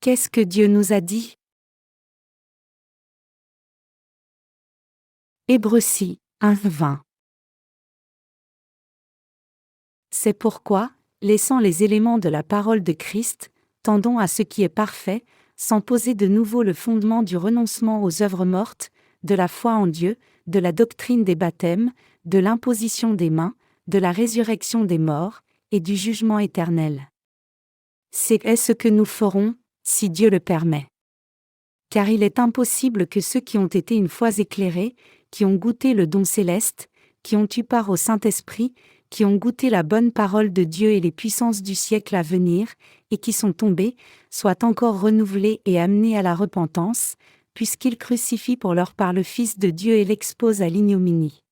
Qu'est-ce que Dieu nous a dit? Hébreux 6, 1-20. C'est pourquoi, laissant les éléments de la parole de Christ, tendons à ce qui est parfait, sans poser de nouveau le fondement du renoncement aux œuvres mortes, de la foi en Dieu, de la doctrine des baptêmes, de l'imposition des mains, de la résurrection des morts, et du jugement éternel. C'est ce que nous ferons, si Dieu le permet. Car il est impossible que ceux qui ont été une fois éclairés, qui ont goûté le don céleste, qui ont eu part au Saint-Esprit, qui ont goûté la bonne parole de Dieu et les puissances du siècle à venir, et qui sont tombés, soient encore renouvelés et amenés à la repentance, puisqu'ils crucifient pour leur part le Fils de Dieu et l'exposent à l'ignominie.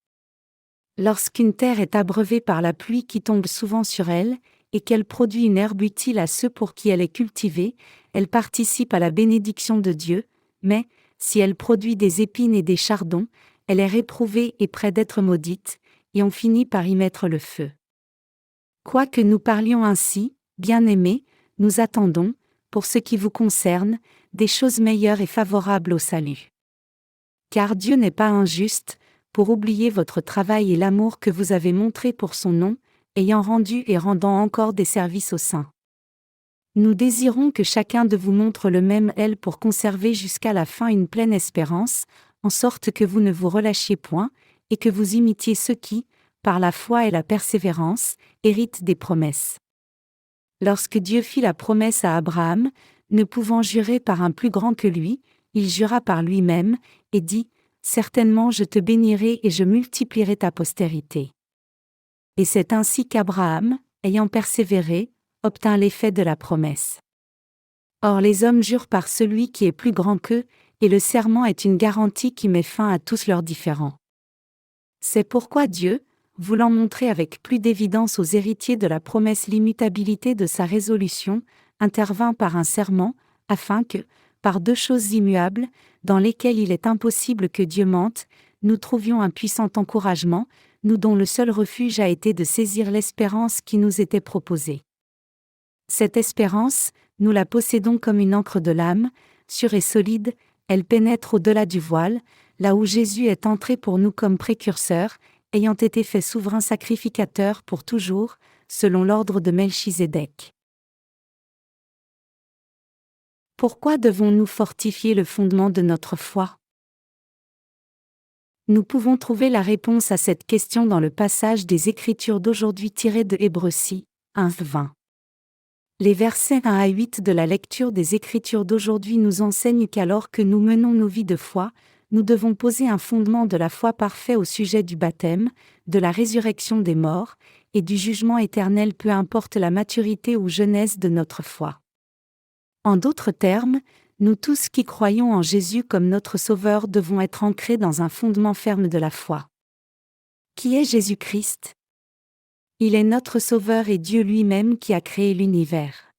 Lorsqu'une terre est abreuvée par la pluie qui tombe souvent sur elle, et qu'elle produit une herbe utile à ceux pour qui elle est cultivée, elle participe à la bénédiction de Dieu, mais, si elle produit des épines et des chardons, elle est réprouvée et près d'être maudite, et on finit par y mettre le feu. Quoique nous parlions ainsi, bien-aimés, nous attendons, pour ce qui vous concerne, des choses meilleures et favorables au salut. Car Dieu n'est pas injuste, pour oublier votre travail et l'amour que vous avez montré pour son nom, ayant rendu et rendant encore des services aux saints. Nous désirons que chacun de vous montre le même zèle pour conserver jusqu'à la fin une pleine espérance, en sorte que vous ne vous relâchiez point, et que vous imitiez ceux qui, par la foi et la persévérance, héritent des promesses. Lorsque Dieu fit la promesse à Abraham, ne pouvant jurer par un plus grand que lui, il jura par lui-même, et dit, « Certainement je te bénirai et je multiplierai ta postérité. » Et c'est ainsi qu'Abraham, ayant persévéré, obtint l'effet de la promesse. Or les hommes jurent par celui qui est plus grand qu'eux, et le serment est une garantie qui met fin à tous leurs différends. C'est pourquoi Dieu, voulant montrer avec plus d'évidence aux héritiers de la promesse l'immutabilité de sa résolution, intervint par un serment, afin que, par deux choses immuables, dans lesquelles il est impossible que Dieu mente, nous trouvions un puissant encouragement, nous dont le seul refuge a été de saisir l'espérance qui nous était proposée. Cette espérance, nous la possédons comme une encre de l'âme, sûre et solide, elle pénètre au-delà du voile, là où Jésus est entré pour nous comme précurseur, ayant été fait souverain sacrificateur pour toujours, selon l'ordre de Melchizedek. Pourquoi devons-nous fortifier le fondement de notre foi? Nous pouvons trouver la réponse à cette question dans le passage des Écritures d'aujourd'hui tiré de Hébreux 6, 1-20. Les versets 1 à 8 de la lecture des Écritures d'aujourd'hui nous enseignent qu'alors que nous menons nos vies de foi, nous devons poser un fondement de la foi parfait au sujet du baptême, de la résurrection des morts, et du jugement éternel peu importe la maturité ou jeunesse de notre foi. En d'autres termes, nous tous qui croyons en Jésus comme notre Sauveur devons être ancrés dans un fondement ferme de la foi. Qui est Jésus-Christ? Il est notre Sauveur et Dieu lui-même qui a créé l'univers.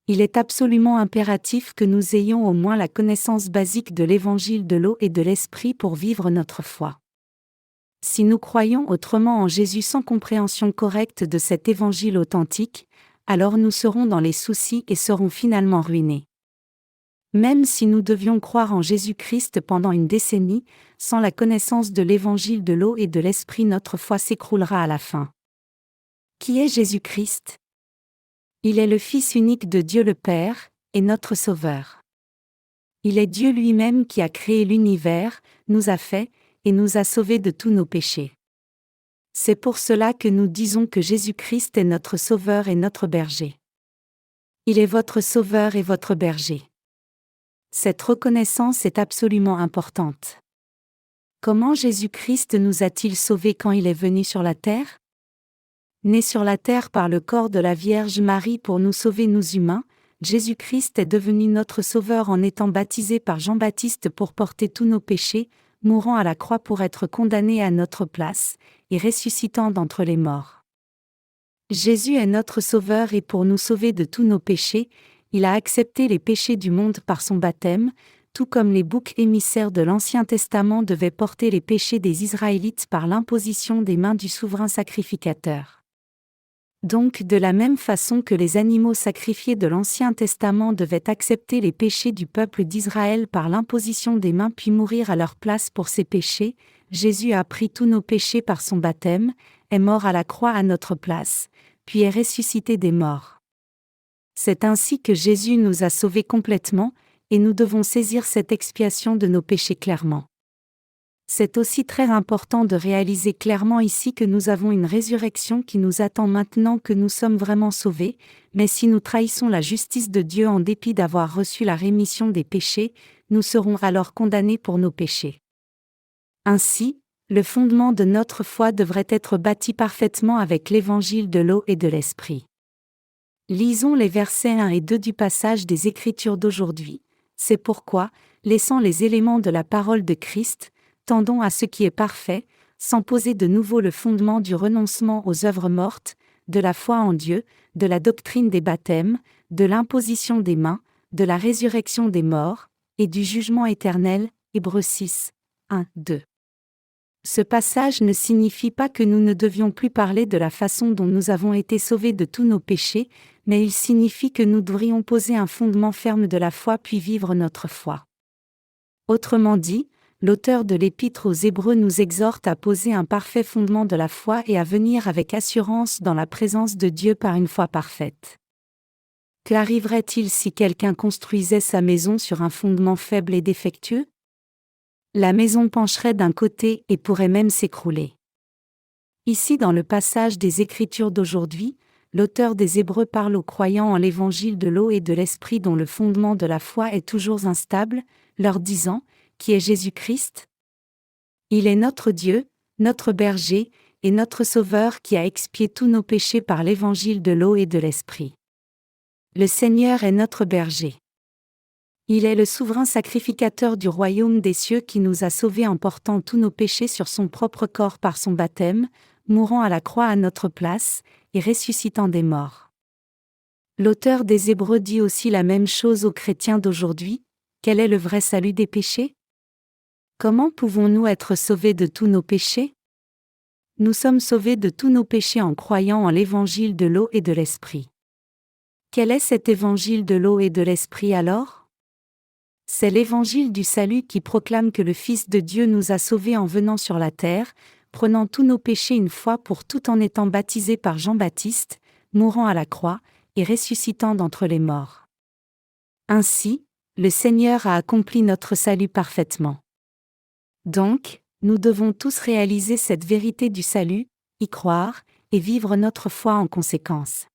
Il est absolument impératif que nous ayons au moins la connaissance basique de l'évangile de l'eau et de l'esprit pour vivre notre foi. Si nous croyons autrement en Jésus sans compréhension correcte de cet évangile authentique, alors nous serons dans les soucis et serons finalement ruinés. Même si nous devions croire en Jésus-Christ pendant une décennie, sans la connaissance de l'évangile de l'eau et de l'esprit, notre foi s'écroulera à la fin. Qui est Jésus-Christ? Il est le Fils unique de Dieu le Père, et notre Sauveur. Il est Dieu lui-même qui a créé l'univers, nous a fait, et nous a sauvés de tous nos péchés. C'est pour cela que nous disons que Jésus-Christ est notre Sauveur et notre berger. Il est votre Sauveur et votre berger. Cette reconnaissance est absolument importante. Comment Jésus-Christ nous a-t-il sauvés quand il est venu sur la terre? Né sur la terre par le corps de la Vierge Marie pour nous sauver nous humains, Jésus-Christ est devenu notre Sauveur en étant baptisé par Jean-Baptiste pour porter tous nos péchés, mourant à la croix pour être condamné à notre place, et ressuscitant d'entre les morts. Jésus est notre Sauveur et pour nous sauver de tous nos péchés, il a accepté les péchés du monde par son baptême, tout comme les boucs émissaires de l'Ancien Testament devaient porter les péchés des Israélites par l'imposition des mains du souverain sacrificateur. Donc de la même façon que les animaux sacrifiés de l'Ancien Testament devaient accepter les péchés du peuple d'Israël par l'imposition des mains puis mourir à leur place pour ces péchés, Jésus a pris tous nos péchés par son baptême, est mort à la croix à notre place, puis est ressuscité des morts. C'est ainsi que Jésus nous a sauvés complètement, et nous devons saisir cette expiation de nos péchés clairement. C'est aussi très important de réaliser clairement ici que nous avons une résurrection qui nous attend maintenant que nous sommes vraiment sauvés, mais si nous trahissons la justice de Dieu en dépit d'avoir reçu la rémission des péchés, nous serons alors condamnés pour nos péchés. Ainsi, le fondement de notre foi devrait être bâti parfaitement avec l'évangile de l'eau et de l'esprit. Lisons les versets 1 et 2 du passage des Écritures d'aujourd'hui. C'est pourquoi, laissant les éléments de la parole de Christ, tendons à ce qui est parfait, sans poser de nouveau le fondement du renoncement aux œuvres mortes, de la foi en Dieu, de la doctrine des baptêmes, de l'imposition des mains, de la résurrection des morts, et du jugement éternel. Hébreux 6, 1, 2. Ce passage ne signifie pas que nous ne devions plus parler de la façon dont nous avons été sauvés de tous nos péchés, mais il signifie que nous devrions poser un fondement ferme de la foi puis vivre notre foi. Autrement dit, l'auteur de l'Épître aux Hébreux nous exhorte à poser un parfait fondement de la foi et à venir avec assurance dans la présence de Dieu par une foi parfaite. Qu'arriverait-il si quelqu'un construisait sa maison sur un fondement faible et défectueux ? La maison pencherait d'un côté et pourrait même s'écrouler. Ici dans le passage des Écritures d'aujourd'hui, l'auteur des Hébreux parle aux croyants en l'évangile de l'eau et de l'esprit dont le fondement de la foi est toujours instable, leur disant, qui est Jésus-Christ ? Il est notre Dieu, notre berger, et notre Sauveur qui a expié tous nos péchés par l'évangile de l'eau et de l'esprit. Le Seigneur est notre berger. Il est le souverain sacrificateur du royaume des cieux qui nous a sauvés en portant tous nos péchés sur son propre corps par son baptême, mourant à la croix à notre place, et ressuscitant des morts. L'auteur des Hébreux dit aussi la même chose aux chrétiens d'aujourd'hui. Quel est le vrai salut des péchés ? Comment pouvons-nous être sauvés de tous nos péchés ? Nous sommes sauvés de tous nos péchés en croyant en l'évangile de l'eau et de l'esprit. Quel est cet évangile de l'eau et de l'esprit alors ? C'est l'évangile du salut qui proclame que le Fils de Dieu nous a sauvés en venant sur la terre, prenant tous nos péchés une fois pour toutes en étant baptisé par Jean-Baptiste, mourant à la croix, et ressuscitant d'entre les morts. Ainsi, le Seigneur a accompli notre salut parfaitement. Donc, nous devons tous réaliser cette vérité du salut, y croire, et vivre notre foi en conséquence.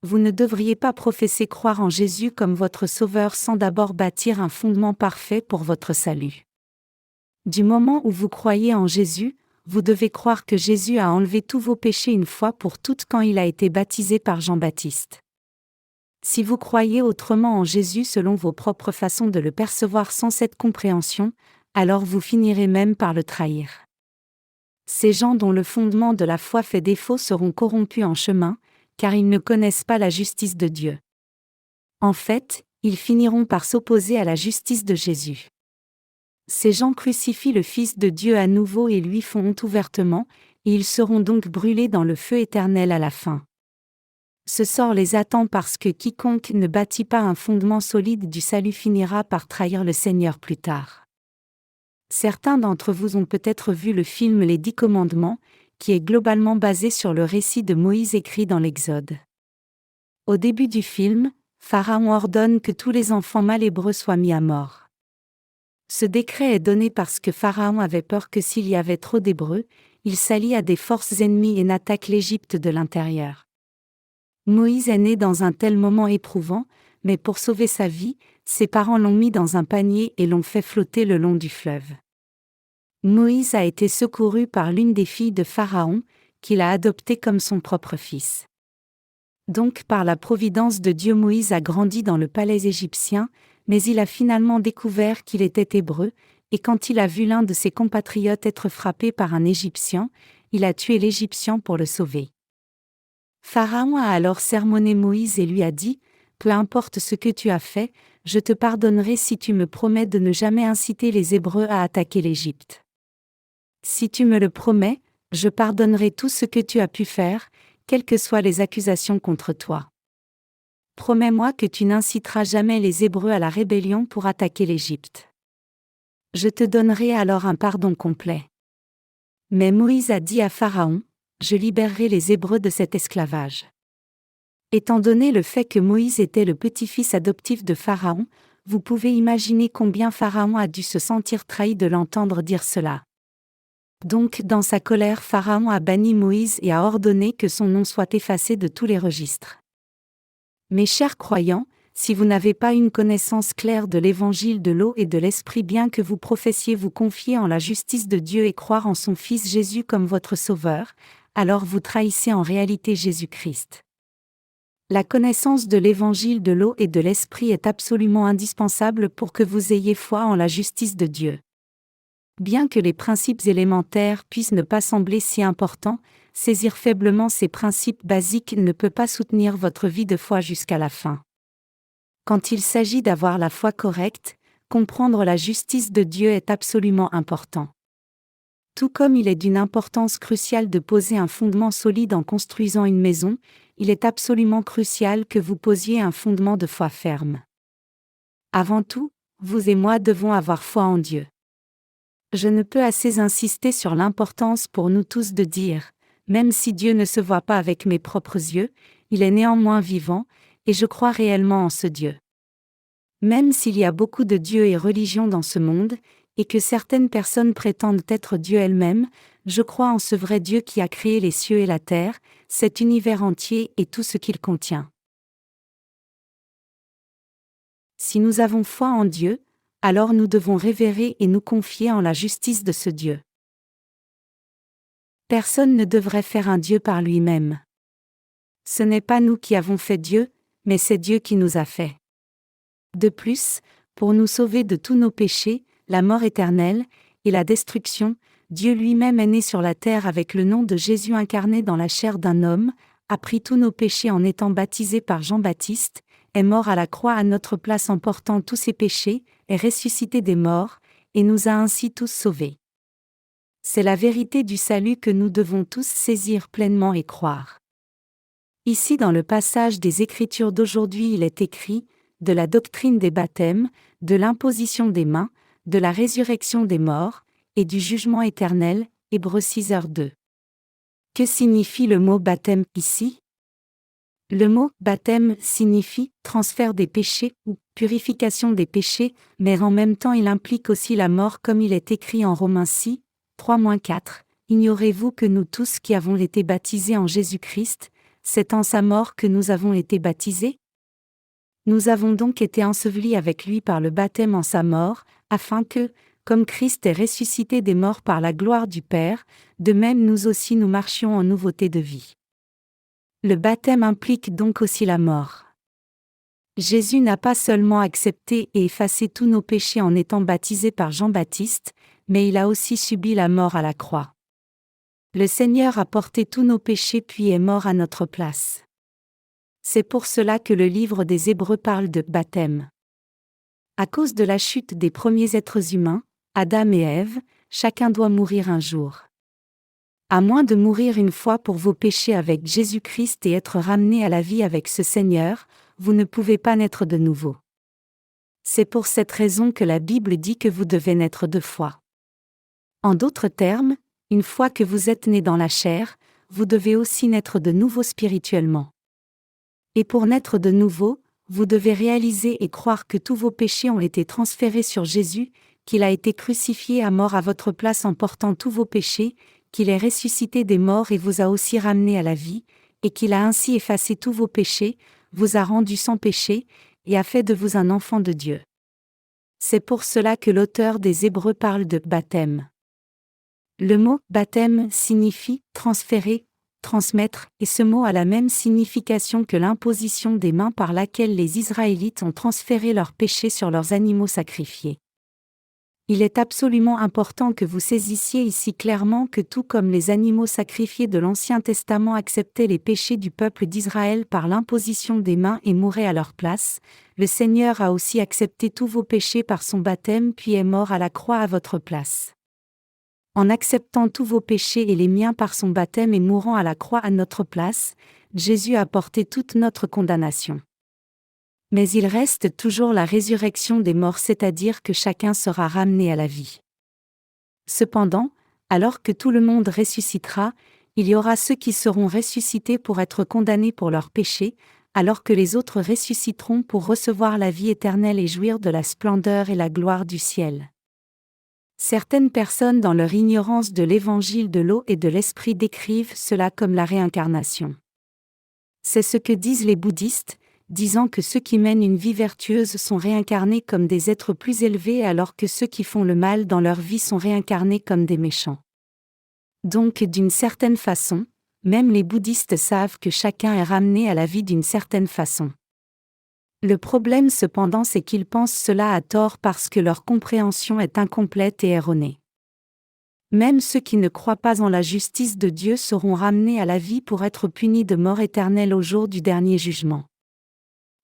Vous ne devriez pas professer croire en Jésus comme votre Sauveur sans d'abord bâtir un fondement parfait pour votre salut. Du moment où vous croyez en Jésus, vous devez croire que Jésus a enlevé tous vos péchés une fois pour toutes quand il a été baptisé par Jean-Baptiste. Si vous croyez autrement en Jésus selon vos propres façons de le percevoir sans cette compréhension, alors vous finirez même par le trahir. Ces gens dont le fondement de la foi fait défaut seront corrompus en chemin, car ils ne connaissent pas la justice de Dieu. En fait, ils finiront par s'opposer à la justice de Jésus. Ces gens crucifient le Fils de Dieu à nouveau et lui font honte ouvertement, et ils seront donc brûlés dans le feu éternel à la fin. Ce sort les attend parce que quiconque ne bâtit pas un fondement solide du salut finira par trahir le Seigneur plus tard. Certains d'entre vous ont peut-être vu le film Les 10 commandements, qui est globalement basé sur le récit de Moïse écrit dans l'Exode. Au début du film, Pharaon ordonne que tous les enfants mâles hébreux soient mis à mort. Ce décret est donné parce que Pharaon avait peur que s'il y avait trop d'Hébreux, il s'allie à des forces ennemies et n'attaque l'Égypte de l'intérieur. Moïse est né dans un tel moment éprouvant, mais pour sauver sa vie, ses parents l'ont mis dans un panier et l'ont fait flotter le long du fleuve. Moïse a été secouru par l'une des filles de Pharaon, qu'il a adoptée comme son propre fils. Donc par la providence de Dieu, Moïse a grandi dans le palais égyptien, mais il a finalement découvert qu'il était hébreu, et quand il a vu l'un de ses compatriotes être frappé par un Égyptien, il a tué l'Égyptien pour le sauver. Pharaon a alors sermonné Moïse et lui a dit : « Peu importe ce que tu as fait, je te pardonnerai si tu me promets de ne jamais inciter les Hébreux à attaquer l'Égypte. Si tu me le promets, je pardonnerai tout ce que tu as pu faire, quelles que soient les accusations contre toi. Promets-moi que tu n'inciteras jamais les Hébreux à la rébellion pour attaquer l'Égypte. Je te donnerai alors un pardon complet. Mais Moïse a dit à Pharaon, je libérerai les Hébreux de cet esclavage. Étant donné le fait que Moïse était le petit-fils adoptif de Pharaon, vous pouvez imaginer combien Pharaon a dû se sentir trahi de l'entendre dire cela. Donc, dans sa colère, Pharaon a banni Moïse et a ordonné que son nom soit effacé de tous les registres. Mes chers croyants, si vous n'avez pas une connaissance claire de l'évangile de l'eau et de l'esprit, bien que vous professiez vous confier en la justice de Dieu et croire en son Fils Jésus comme votre Sauveur, alors vous trahissez en réalité Jésus-Christ. La connaissance de l'évangile de l'eau et de l'esprit est absolument indispensable pour que vous ayez foi en la justice de Dieu. Bien que les principes élémentaires puissent ne pas sembler si importants, saisir faiblement ces principes basiques ne peut pas soutenir votre vie de foi jusqu'à la fin. Quand il s'agit d'avoir la foi correcte, comprendre la justice de Dieu est absolument important. Tout comme il est d'une importance cruciale de poser un fondement solide en construisant une maison, il est absolument crucial que vous posiez un fondement de foi ferme. Avant tout, vous et moi devons avoir foi en Dieu. Je ne peux assez insister sur l'importance pour nous tous de dire, même si Dieu ne se voit pas avec mes propres yeux, il est néanmoins vivant, et je crois réellement en ce Dieu. Même s'il y a beaucoup de dieux et religions dans ce monde, et que certaines personnes prétendent être Dieu elles-mêmes, je crois en ce vrai Dieu qui a créé les cieux et la terre, cet univers entier et tout ce qu'il contient. Si nous avons foi en Dieu, alors nous devons révérer et nous confier en la justice de ce Dieu. Personne ne devrait faire un Dieu par lui-même. Ce n'est pas nous qui avons fait Dieu, mais c'est Dieu qui nous a fait. De plus, pour nous sauver de tous nos péchés, la mort éternelle, et la destruction, Dieu lui-même est né sur la terre avec le nom de Jésus incarné dans la chair d'un homme, a pris tous nos péchés en étant baptisé par Jean-Baptiste, est mort à la croix à notre place en portant tous ses péchés, est ressuscité des morts, et nous a ainsi tous sauvés. C'est la vérité du salut que nous devons tous saisir pleinement et croire. Ici dans le passage des Écritures d'aujourd'hui il est écrit, de la doctrine des baptêmes, de l'imposition des mains, de la résurrection des morts, et du jugement éternel, Hébreux 6h2. Que signifie le mot baptême ici ? Le mot baptême signifie transfert des péchés ou purification des péchés, mais en même temps il implique aussi la mort comme il est écrit en Romains 6, 3-4. Ignorez-vous que nous tous qui avons été baptisés en Jésus-Christ, c'est en sa mort que nous avons été baptisés ? Nous avons donc été ensevelis avec lui par le baptême en sa mort, afin que, comme Christ est ressuscité des morts par la gloire du Père, de même nous aussi nous marchions en nouveauté de vie. Le baptême implique donc aussi la mort. Jésus n'a pas seulement accepté et effacé tous nos péchés en étant baptisé par Jean-Baptiste, mais il a aussi subi la mort à la croix. Le Seigneur a porté tous nos péchés puis est mort à notre place. C'est pour cela que le livre des Hébreux parle de baptême. À cause de la chute des premiers êtres humains, Adam et Ève, chacun doit mourir un jour. À moins de mourir une fois pour vos péchés avec Jésus-Christ et être ramené à la vie avec ce Seigneur, vous ne pouvez pas naître de nouveau. C'est pour cette raison que la Bible dit que vous devez naître deux fois. En d'autres termes, une fois que vous êtes né dans la chair, vous devez aussi naître de nouveau spirituellement. Et pour naître de nouveau, vous devez réaliser et croire que tous vos péchés ont été transférés sur Jésus, qu'il a été crucifié à mort à votre place en portant tous vos péchés, qu'il est ressuscité des morts et vous a aussi ramené à la vie, et qu'il a ainsi effacé tous vos péchés, vous a rendu sans péché, et a fait de vous un enfant de Dieu. C'est pour cela que l'auteur des Hébreux parle de baptême. Le mot baptême signifie transférer, transmettre, et ce mot a la même signification que l'imposition des mains par laquelle les Israélites ont transféré leurs péchés sur leurs animaux sacrifiés. Il est absolument important que vous saisissiez ici clairement que tout comme les animaux sacrifiés de l'Ancien Testament acceptaient les péchés du peuple d'Israël par l'imposition des mains et mouraient à leur place, le Seigneur a aussi accepté tous vos péchés par son baptême puis est mort à la croix à votre place. En acceptant tous vos péchés et les miens par son baptême et mourant à la croix à notre place, Jésus a porté toute notre condamnation. Mais il reste toujours la résurrection des morts, c'est-à-dire que chacun sera ramené à la vie. Cependant, alors que tout le monde ressuscitera, il y aura ceux qui seront ressuscités pour être condamnés pour leurs péchés, alors que les autres ressusciteront pour recevoir la vie éternelle et jouir de la splendeur et la gloire du ciel. Certaines personnes, dans leur ignorance de l'évangile de l'eau et de l'esprit, décrivent cela comme la réincarnation. C'est ce que disent les bouddhistes, disant que ceux qui mènent une vie vertueuse sont réincarnés comme des êtres plus élevés alors que ceux qui font le mal dans leur vie sont réincarnés comme des méchants. Donc, d'une certaine façon, même les bouddhistes savent que chacun est ramené à la vie d'une certaine façon. Le problème cependant, c'est qu'ils pensent cela à tort parce que leur compréhension est incomplète et erronée. Même ceux qui ne croient pas en la justice de Dieu seront ramenés à la vie pour être punis de mort éternelle au jour du dernier jugement.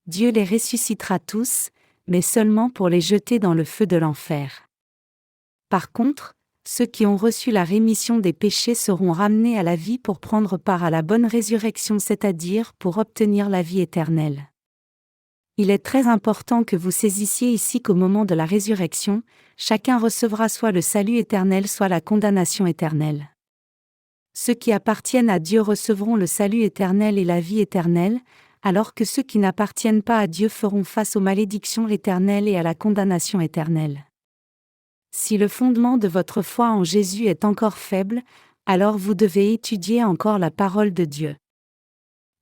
Dieu les ressuscitera tous, mais seulement pour les jeter dans le feu de l'enfer. Par contre, ceux qui ont reçu la rémission des péchés seront ramenés à la vie pour prendre part à la bonne résurrection, c'est-à-dire pour obtenir la vie éternelle. Il est très important que vous saisissiez ici qu'au moment de la résurrection, chacun recevra soit le salut éternel, soit la condamnation éternelle. Ceux qui appartiennent à Dieu recevront le salut éternel et la vie éternelle, alors que ceux qui n'appartiennent pas à Dieu feront face aux malédictions éternelles et à la condamnation éternelle. Si le fondement de votre foi en Jésus est encore faible, alors vous devez étudier encore la parole de Dieu.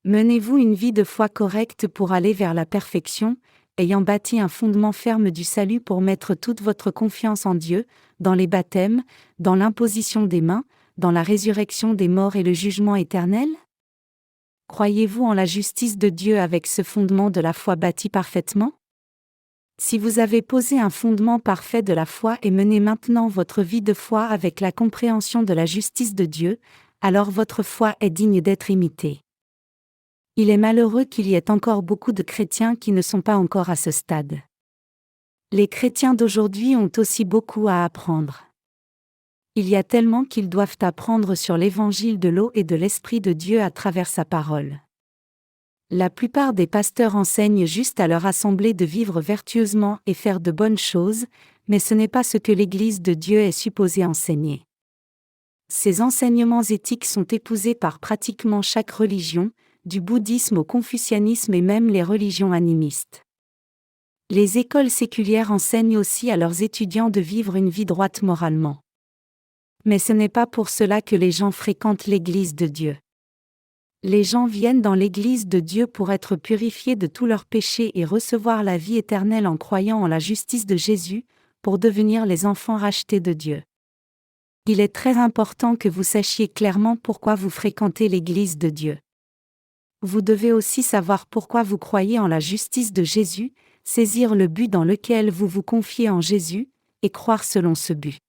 Menez-vous une vie de foi correcte pour aller vers la perfection, ayant bâti un fondement ferme du salut pour mettre toute votre confiance en Dieu, dans les baptêmes, dans l'imposition des mains, dans la résurrection des morts et le jugement éternel? Croyez-vous en la justice de Dieu avec ce fondement de la foi bâti parfaitement? Si vous avez posé un fondement parfait de la foi et menez maintenant votre vie de foi avec la compréhension de la justice de Dieu, alors votre foi est digne d'être imitée. Il est malheureux qu'il y ait encore beaucoup de chrétiens qui ne sont pas encore à ce stade. Les chrétiens d'aujourd'hui ont aussi beaucoup à apprendre. Il y a tellement qu'ils doivent apprendre sur l'évangile de l'eau et de l'esprit de Dieu à travers sa parole. La plupart des pasteurs enseignent juste à leur assemblée de vivre vertueusement et faire de bonnes choses, mais ce n'est pas ce que l'Église de Dieu est supposée enseigner. Ces enseignements éthiques sont épousés par pratiquement chaque religion, du bouddhisme au confucianisme et même les religions animistes. Les écoles séculières enseignent aussi à leurs étudiants de vivre une vie droite moralement. Mais ce n'est pas pour cela que les gens fréquentent l'Église de Dieu. Les gens viennent dans l'Église de Dieu pour être purifiés de tous leurs péchés et recevoir la vie éternelle en croyant en la justice de Jésus, pour devenir les enfants rachetés de Dieu. Il est très important que vous sachiez clairement pourquoi vous fréquentez l'Église de Dieu. Vous devez aussi savoir pourquoi vous croyez en la justice de Jésus, saisir le but dans lequel vous vous confiez en Jésus, et croire selon ce but.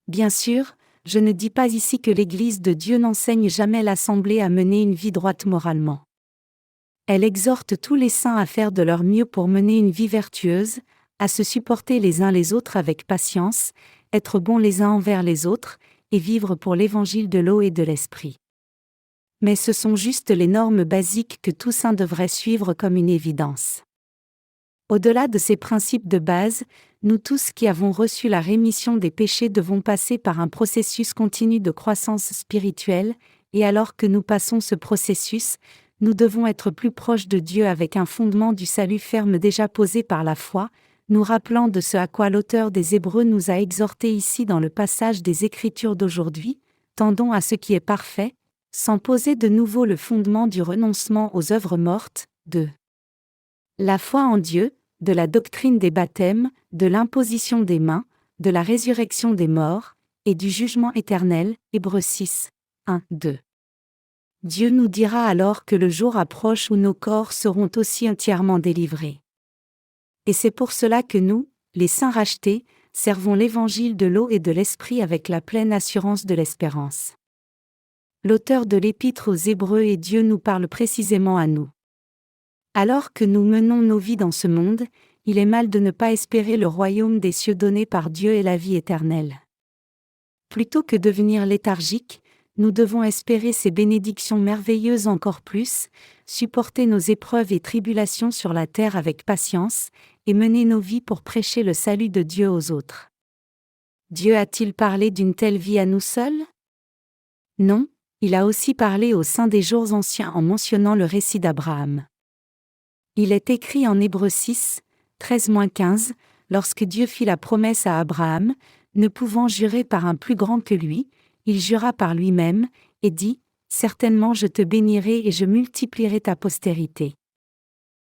Bien sûr, je ne dis pas ici que l'Église de Dieu n'enseigne jamais l'Assemblée à mener une vie droite moralement. Elle exhorte tous les saints à faire de leur mieux pour mener une vie vertueuse, à se supporter les uns les autres avec patience, être bons les uns envers les autres, et vivre pour l'évangile de l'eau et de l'esprit. Mais ce sont juste les normes basiques que tout saint devrait suivre comme une évidence. Au-delà de ces principes de base, nous tous qui avons reçu la rémission des péchés devons passer par un processus continu de croissance spirituelle, et alors que nous passons ce processus, nous devons être plus proches de Dieu avec un fondement du salut ferme déjà posé par la foi, nous rappelant de ce à quoi l'auteur des Hébreux nous a exhortés ici dans le passage des Écritures d'aujourd'hui, tendons à ce qui est parfait, sans poser de nouveau le fondement du renoncement aux œuvres mortes, de la foi en Dieu, de la doctrine des baptêmes, de l'imposition des mains, de la résurrection des morts, et du jugement éternel. Hébreux 6, 1, 2. Dieu nous dira alors que le jour approche où nos corps seront aussi entièrement délivrés. Et c'est pour cela que nous, les saints rachetés, servons l'évangile de l'eau et de l'esprit avec la pleine assurance de l'espérance. L'auteur de l'Épître aux Hébreux et Dieu nous parle précisément à nous. Alors que nous menons nos vies dans ce monde, il est mal de ne pas espérer le royaume des cieux donné par Dieu et la vie éternelle. Plutôt que devenir léthargiques, nous devons espérer ces bénédictions merveilleuses encore plus, supporter nos épreuves et tribulations sur la terre avec patience, et mener nos vies pour prêcher le salut de Dieu aux autres. Dieu a-t-il parlé d'une telle vie à nous seuls? Non, il a aussi parlé au sein des jours anciens en mentionnant le récit d'Abraham. Il est écrit en Hébreux 6, 13-15, lorsque Dieu fit la promesse à Abraham, ne pouvant jurer par un plus grand que lui, il jura par lui-même, et dit, « Certainement je te bénirai et je multiplierai ta postérité. »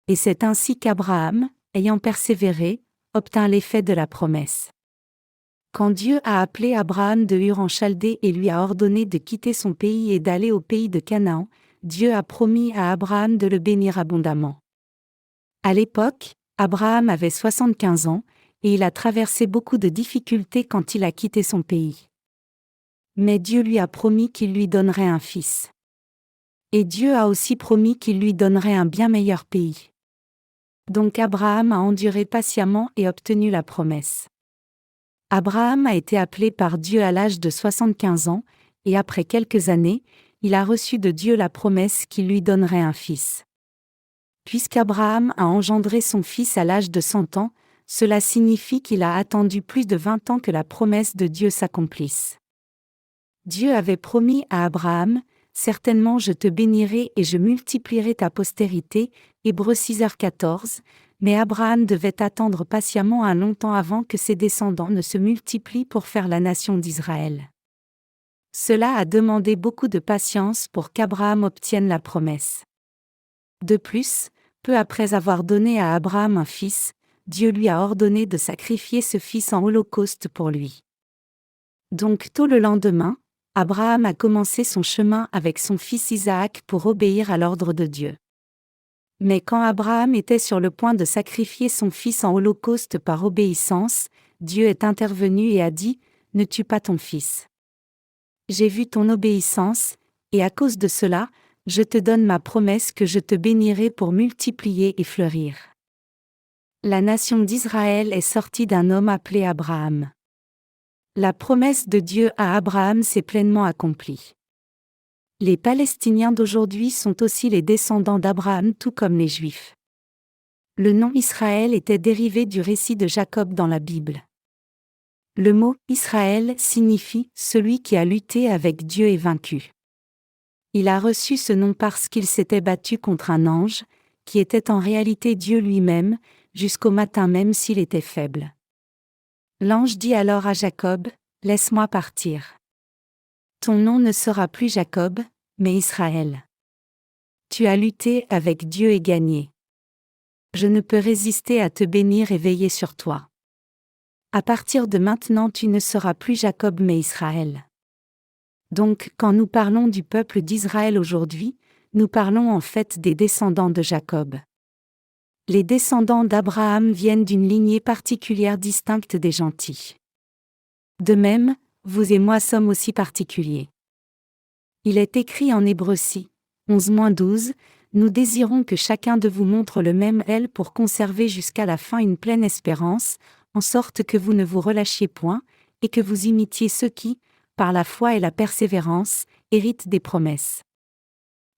Et c'est ainsi qu'Abraham, ayant persévéré, obtint l'effet de la promesse. Quand Dieu a appelé Abraham de Ur en Chaldée et lui a ordonné de quitter son pays et d'aller au pays de Canaan, Dieu a promis à Abraham de le bénir abondamment. À l'époque, Abraham avait 75 ans, et il a traversé beaucoup de difficultés quand il a quitté son pays. Mais Dieu lui a promis qu'il lui donnerait un fils. Et Dieu a aussi promis qu'il lui donnerait un bien meilleur pays. Donc Abraham a enduré patiemment et obtenu la promesse. Abraham a été appelé par Dieu à l'âge de 75 ans, et après quelques années, il a reçu de Dieu la promesse qu'il lui donnerait un fils. Puisqu'Abraham a engendré son fils à l'âge de 100 ans, cela signifie qu'il a attendu plus de 20 ans que la promesse de Dieu s'accomplisse. Dieu avait promis à Abraham, « Certainement je te bénirai et je multiplierai ta postérité » Hébreux 6h14, mais Abraham devait attendre patiemment un long temps avant que ses descendants ne se multiplient pour faire la nation d'Israël. Cela a demandé beaucoup de patience pour qu'Abraham obtienne la promesse. De plus, peu après avoir donné à Abraham un fils, Dieu lui a ordonné de sacrifier ce fils en holocauste pour lui. Donc tôt le lendemain, Abraham a commencé son chemin avec son fils Isaac pour obéir à l'ordre de Dieu. Mais quand Abraham était sur le point de sacrifier son fils en holocauste par obéissance, Dieu est intervenu et a dit, « Ne tue pas ton fils. J'ai vu ton obéissance, et à cause de cela, je te donne ma promesse que je te bénirai pour multiplier et fleurir. » La nation d'Israël est sortie d'un homme appelé Abraham. La promesse de Dieu à Abraham s'est pleinement accomplie. Les Palestiniens d'aujourd'hui sont aussi les descendants d'Abraham tout comme les Juifs. Le nom Israël était dérivé du récit de Jacob dans la Bible. Le mot « Israël » signifie « celui qui a lutté avec Dieu et vaincu ». Il a reçu ce nom parce qu'il s'était battu contre un ange, qui était en réalité Dieu lui-même, jusqu'au matin même s'il était faible. L'ange dit alors à Jacob, « Laisse-moi partir. Ton nom ne sera plus Jacob, mais Israël. Tu as lutté avec Dieu et gagné. Je ne peux résister à te bénir et veiller sur toi. À partir de maintenant tu ne seras plus Jacob mais Israël. » Donc, quand nous parlons du peuple d'Israël aujourd'hui, nous parlons en fait des descendants de Jacob. Les descendants d'Abraham viennent d'une lignée particulière distincte des gentils. De même, vous et moi sommes aussi particuliers. Il est écrit en Hébreux 6, 11-12, « Nous désirons que chacun de vous montre le même zèle pour conserver jusqu'à la fin une pleine espérance, en sorte que vous ne vous relâchiez point, et que vous imitiez ceux qui, par la foi et la persévérance, héritent des promesses. »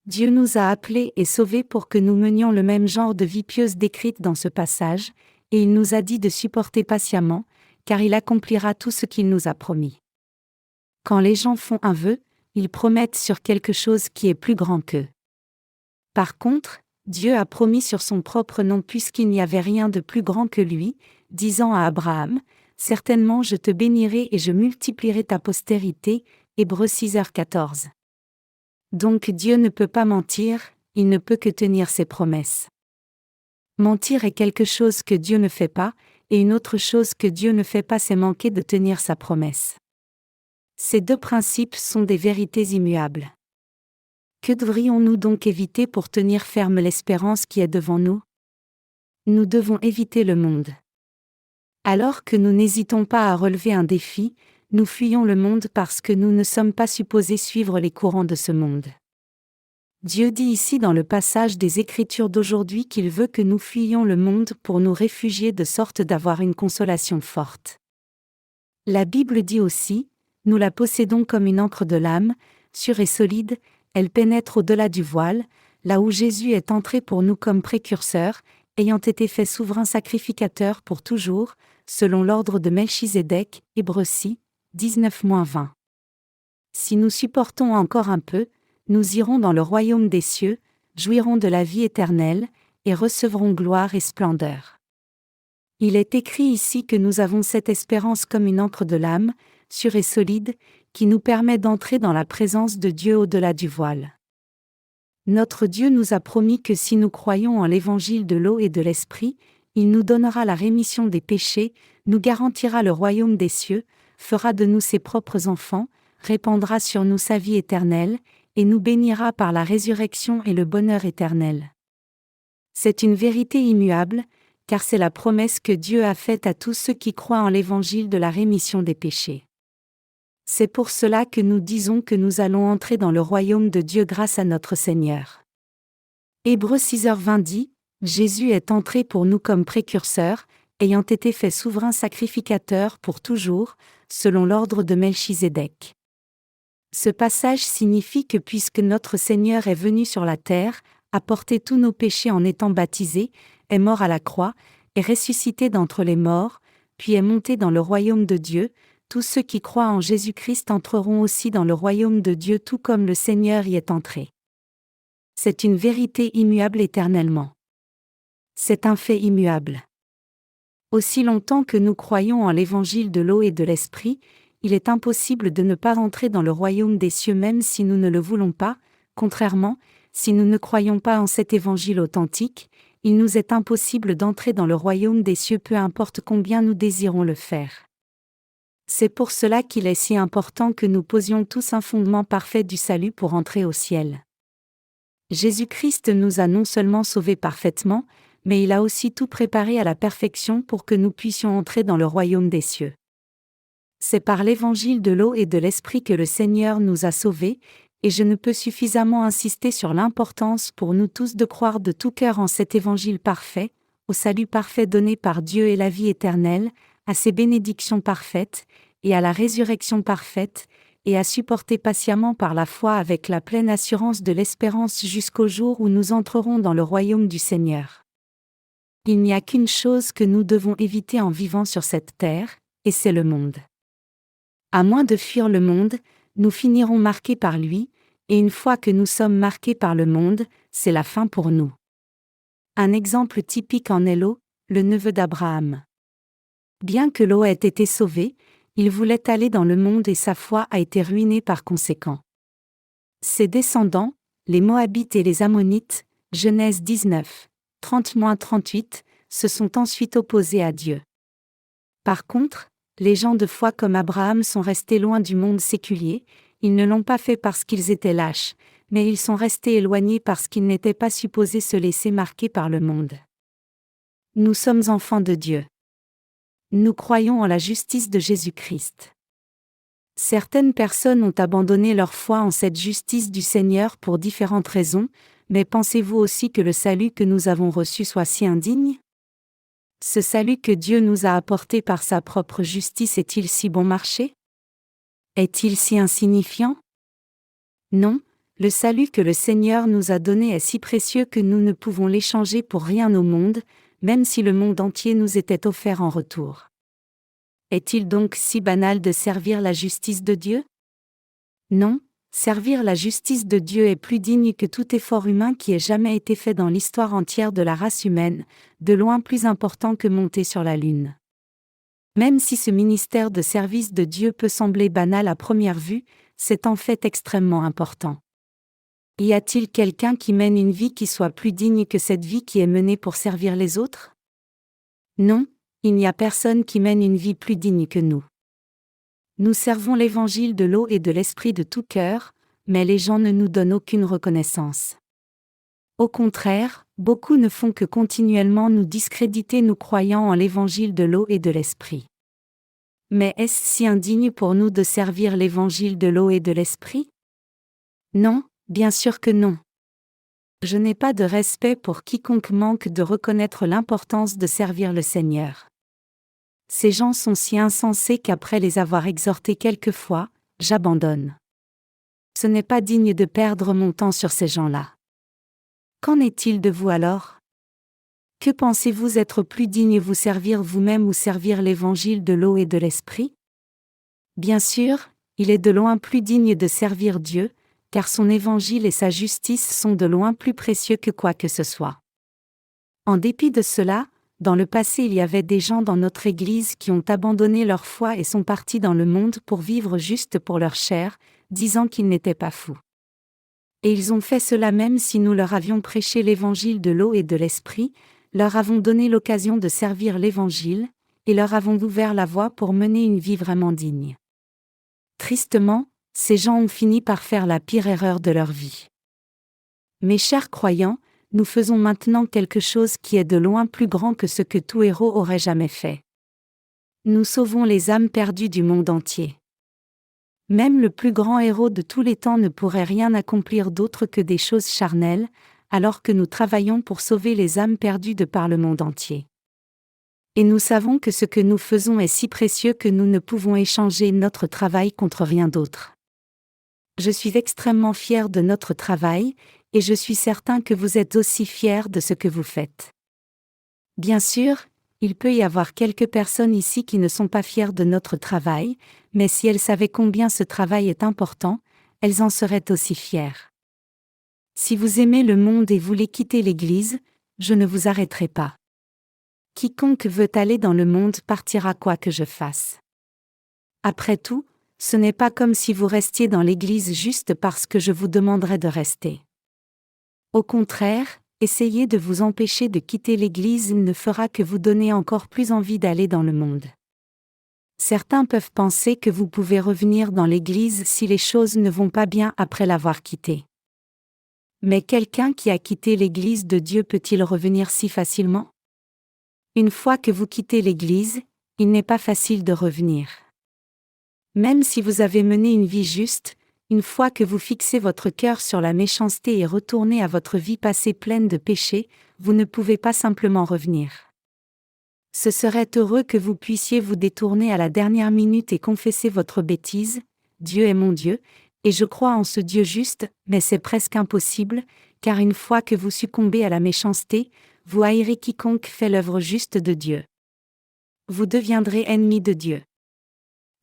Dieu nous a appelés et sauvés pour que nous menions le même genre de vie pieuse décrite dans ce passage, et il nous a dit de supporter patiemment, car il accomplira tout ce qu'il nous a promis. Quand les gens font un vœu, ils promettent sur quelque chose qui est plus grand qu'eux. Par contre, Dieu a promis sur son propre nom puisqu'il n'y avait rien de plus grand que lui, disant à Abraham, « Certainement je te bénirai et je multiplierai ta postérité » Hébreux 6h14. Donc Dieu ne peut pas mentir, il ne peut que tenir ses promesses. Mentir est quelque chose que Dieu ne fait pas, et une autre chose que Dieu ne fait pas c'est manquer de tenir sa promesse. Ces deux principes sont des vérités immuables. Que devrions-nous donc éviter pour tenir ferme l'espérance qui est devant nous? Nous devons éviter le monde. Alors que nous n'hésitons pas à relever un défi, nous fuyons le monde parce que nous ne sommes pas supposés suivre les courants de ce monde. Dieu dit ici dans le passage des Écritures d'aujourd'hui qu'il veut que nous fuyions le monde pour nous réfugier de sorte d'avoir une consolation forte. La Bible dit aussi, Nous la possédons comme une ancre de l'âme, sûre et solide, elle pénètre au-delà du voile, là où Jésus est entré pour nous comme précurseur, ayant été fait souverain sacrificateur pour toujours, selon l'ordre de Melchizedek, Hébreux 6, 19-20. Si nous supportons encore un peu, nous irons dans le royaume des cieux, jouirons de la vie éternelle, et recevrons gloire et splendeur. Il est écrit ici que nous avons cette espérance comme une ancre de l'âme, sûre et solide, qui nous permet d'entrer dans la présence de Dieu au-delà du voile. Notre Dieu nous a promis que si nous croyons en l'évangile de l'eau et de l'esprit, il nous donnera la rémission des péchés, nous garantira le royaume des cieux, fera de nous ses propres enfants, répandra sur nous sa vie éternelle, et nous bénira par la résurrection et le bonheur éternel. C'est une vérité immuable, car c'est la promesse que Dieu a faite à tous ceux qui croient en l'évangile de la rémission des péchés. C'est pour cela que nous disons que nous allons entrer dans le royaume de Dieu grâce à notre Seigneur. Hébreux 6h20 dit, Jésus est entré pour nous comme précurseur, ayant été fait souverain sacrificateur pour toujours, selon l'ordre de Melchizedek. Ce passage signifie que puisque notre Seigneur est venu sur la terre, a porté tous nos péchés en étant baptisé, est mort à la croix, est ressuscité d'entre les morts, puis est monté dans le royaume de Dieu, tous ceux qui croient en Jésus-Christ entreront aussi dans le royaume de Dieu tout comme le Seigneur y est entré. C'est une vérité immuable éternellement. C'est un fait immuable. Aussi longtemps que nous croyons en l'évangile de l'eau et de l'esprit, il est impossible de ne pas entrer dans le royaume des cieux même si nous ne le voulons pas. Contrairement, si nous ne croyons pas en cet évangile authentique, il nous est impossible d'entrer dans le royaume des cieux peu importe combien nous désirons le faire. C'est pour cela qu'il est si important que nous posions tous un fondement parfait du salut pour entrer au ciel. Jésus-Christ nous a non seulement sauvés parfaitement, mais il a aussi tout préparé à la perfection pour que nous puissions entrer dans le royaume des cieux. C'est par l'évangile de l'eau et de l'esprit que le Seigneur nous a sauvés, et je ne peux suffisamment insister sur l'importance pour nous tous de croire de tout cœur en cet évangile parfait, au salut parfait donné par Dieu et la vie éternelle, à ses bénédictions parfaites, et à la résurrection parfaite, et à supporter patiemment par la foi avec la pleine assurance de l'espérance jusqu'au jour où nous entrerons dans le royaume du Seigneur. Il n'y a qu'une chose que nous devons éviter en vivant sur cette terre, et c'est le monde. À moins de fuir le monde, nous finirons marqués par lui, et une fois que nous sommes marqués par le monde, c'est la fin pour nous. Un exemple typique en est Lot, le neveu d'Abraham. Bien que Lot ait été sauvé, il voulait aller dans le monde et sa foi a été ruinée par conséquent. Ses descendants, les Moabites et les Ammonites, Genèse 19, 30-38, se sont ensuite opposés à Dieu. Par contre, les gens de foi comme Abraham sont restés loin du monde séculier, ils ne l'ont pas fait parce qu'ils étaient lâches, mais ils sont restés éloignés parce qu'ils n'étaient pas supposés se laisser marquer par le monde. Nous sommes enfants de Dieu. Nous croyons en la justice de Jésus-Christ. Certaines personnes ont abandonné leur foi en cette justice du Seigneur pour différentes raisons, mais pensez-vous aussi que le salut que nous avons reçu soit si indigne ? Ce salut que Dieu nous a apporté par sa propre justice est-il si bon marché ? Est-il si insignifiant ? Non, le salut que le Seigneur nous a donné est si précieux que nous ne pouvons l'échanger pour rien au monde, même si le monde entier nous était offert en retour. Est-il donc si banal de servir la justice de Dieu ? Non, servir la justice de Dieu est plus digne que tout effort humain qui ait jamais été fait dans l'histoire entière de la race humaine, de loin plus important que monter sur la lune. Même si ce ministère de service de Dieu peut sembler banal à première vue, c'est en fait extrêmement important. Y a-t-il quelqu'un qui mène une vie qui soit plus digne que cette vie qui est menée pour servir les autres ? Non, il n'y a personne qui mène une vie plus digne que nous. Nous servons l'évangile de l'eau et de l'esprit de tout cœur, mais les gens ne nous donnent aucune reconnaissance. Au contraire, beaucoup ne font que continuellement nous discréditer nous croyant en l'évangile de l'eau et de l'esprit. Mais est-ce si indigne pour nous de servir l'évangile de l'eau et de l'esprit ? Non, bien sûr que non. Je n'ai pas de respect pour quiconque manque de reconnaître l'importance de servir le Seigneur. Ces gens sont si insensés qu'après les avoir exhortés quelquefois, j'abandonne. Ce n'est pas digne de perdre mon temps sur ces gens-là. Qu'en est-il de vous alors? Que pensez-vous être plus digne, vous servir vous-même ou servir l'évangile de l'eau et de l'esprit? Bien sûr, il est de loin plus digne de servir Dieu, car son évangile et sa justice sont de loin plus précieux que quoi que ce soit. En dépit de cela, dans le passé il y avait des gens dans notre Église qui ont abandonné leur foi et sont partis dans le monde pour vivre juste pour leur chair, disant qu'ils n'étaient pas fous. Et ils ont fait cela même si nous leur avions prêché l'évangile de l'eau et de l'esprit, leur avons donné l'occasion de servir l'évangile, et leur avons ouvert la voie pour mener une vie vraiment digne. Tristement, ces gens ont fini par faire la pire erreur de leur vie. Mes chers croyants, nous faisons maintenant quelque chose qui est de loin plus grand que ce que tout héros aurait jamais fait. Nous sauvons les âmes perdues du monde entier. Même le plus grand héros de tous les temps ne pourrait rien accomplir d'autre que des choses charnelles, alors que nous travaillons pour sauver les âmes perdues de par le monde entier. Et nous savons que ce que nous faisons est si précieux que nous ne pouvons échanger notre travail contre rien d'autre. Je suis extrêmement fier de notre travail, et je suis certain que vous êtes aussi fiers de ce que vous faites. Bien sûr, il peut y avoir quelques personnes ici qui ne sont pas fières de notre travail, mais si elles savaient combien ce travail est important, elles en seraient aussi fières. Si vous aimez le monde et voulez quitter l'Église, je ne vous arrêterai pas. Quiconque veut aller dans le monde partira quoi que je fasse. Après tout, ce n'est pas comme si vous restiez dans l'Église juste parce que je vous demanderais de rester. Au contraire, essayer de vous empêcher de quitter l'Église ne fera que vous donner encore plus envie d'aller dans le monde. Certains peuvent penser que vous pouvez revenir dans l'Église si les choses ne vont pas bien après l'avoir quittée. Mais quelqu'un qui a quitté l'Église de Dieu peut-il revenir si facilement? Une fois que vous quittez l'Église, il n'est pas facile de revenir. Même si vous avez mené une vie juste, une fois que vous fixez votre cœur sur la méchanceté et retournez à votre vie passée pleine de péchés, vous ne pouvez pas simplement revenir. Ce serait heureux que vous puissiez vous détourner à la dernière minute et confesser votre bêtise, Dieu est mon Dieu, et je crois en ce Dieu juste, mais c'est presque impossible, car une fois que vous succombez à la méchanceté, vous haïrez quiconque fait l'œuvre juste de Dieu. Vous deviendrez ennemi de Dieu.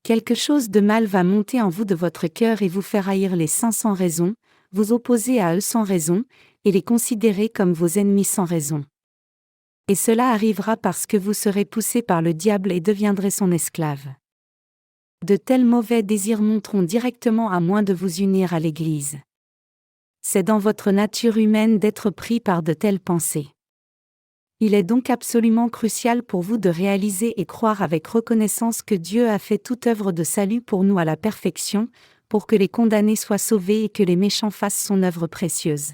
Quelque chose de mal va monter en vous de votre cœur et vous faire haïr les saints sans raison, vous opposer à eux sans raison, et les considérer comme vos ennemis sans raison. Et cela arrivera parce que vous serez poussé par le diable et deviendrez son esclave. De tels mauvais désirs monteront directement à moins de vous unir à l'Église. C'est dans votre nature humaine d'être pris par de telles pensées. Il est donc absolument crucial pour vous de réaliser et croire avec reconnaissance que Dieu a fait toute œuvre de salut pour nous à la perfection, pour que les condamnés soient sauvés et que les méchants fassent son œuvre précieuse.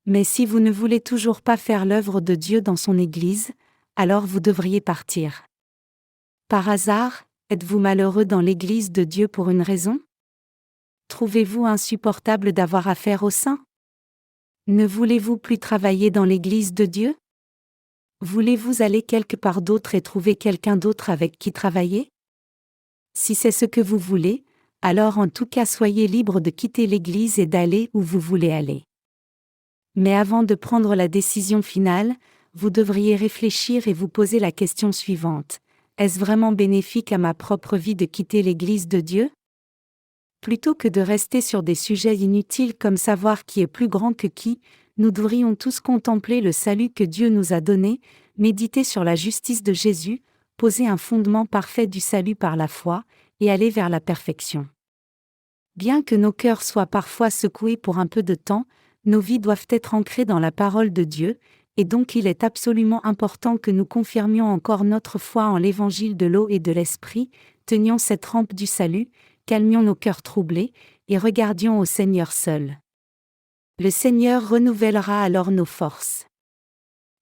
Mais si vous ne voulez toujours pas faire l'œuvre de Dieu dans son Église, alors vous devriez partir. Par hasard, êtes-vous malheureux dans l'Église de Dieu pour une raison? Trouvez-vous insupportable d'avoir affaire aux saints? Ne voulez-vous plus travailler dans l'Église de Dieu? Voulez-vous aller quelque part d'autre et trouver quelqu'un d'autre avec qui travailler? Si c'est ce que vous voulez, alors en tout cas soyez libre de quitter l'Église et d'aller où vous voulez aller. Mais avant de prendre la décision finale, vous devriez réfléchir et vous poser la question suivante. Est-ce vraiment bénéfique à ma propre vie de quitter l'Église de Dieu? Plutôt que de rester sur des sujets inutiles comme savoir qui est plus grand que qui, nous devrions tous contempler le salut que Dieu nous a donné, méditer sur la justice de Jésus, poser un fondement parfait du salut par la foi, et aller vers la perfection. Bien que nos cœurs soient parfois secoués pour un peu de temps, nos vies doivent être ancrées dans la parole de Dieu, et donc il est absolument important que nous confirmions encore notre foi en l'évangile de l'eau et de l'esprit, tenions cette rampe du salut, calmions nos cœurs troublés, et regardions au Seigneur seul. Le Seigneur renouvellera alors nos forces.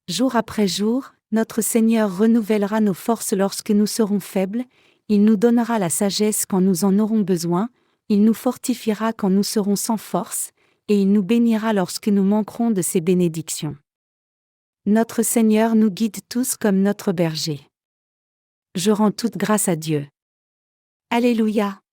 Jour après jour, notre Seigneur renouvellera nos forces lorsque nous serons faibles, il nous donnera la sagesse quand nous en aurons besoin, il nous fortifiera quand nous serons sans force, et il nous bénira lorsque nous manquerons de ses bénédictions. Notre Seigneur nous guide tous comme notre berger. Je rends toute grâce à Dieu. Alléluia.